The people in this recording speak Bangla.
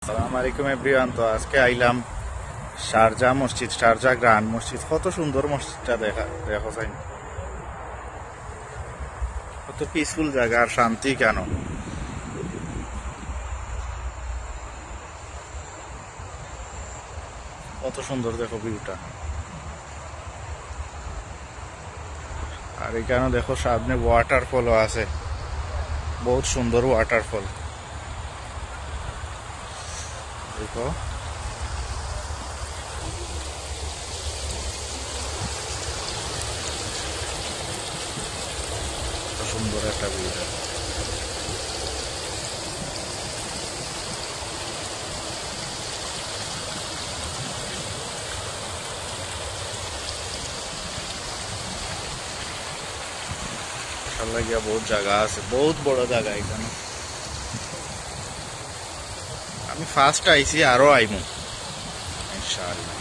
আসসালামু আলাইকুম এভরিওয়ান। তো আজকে আইলাম শারজা মসজিদ, শারজা গ্রান্ড মসজিদ। কত সুন্দর মসজিদটা দেখো চাই, কত পিসফুল জায়গা আর শান্তি কেন, কত সুন্দর দেখো ভিউটা। আর এখানে দেখো সামনে ওয়াটারফলও আছে, বহুত সুন্দর ওয়াটারফল দেখো। কত সুন্দর একটা ভিউ দেখো। মাশাআল্লাহ গিয়া বহুত জায়গা আছে, বহুত বড় জায়গা এখানে। আমি ফার্স্ট আইছি, আরো আইমু ইনশাআল্লাহ।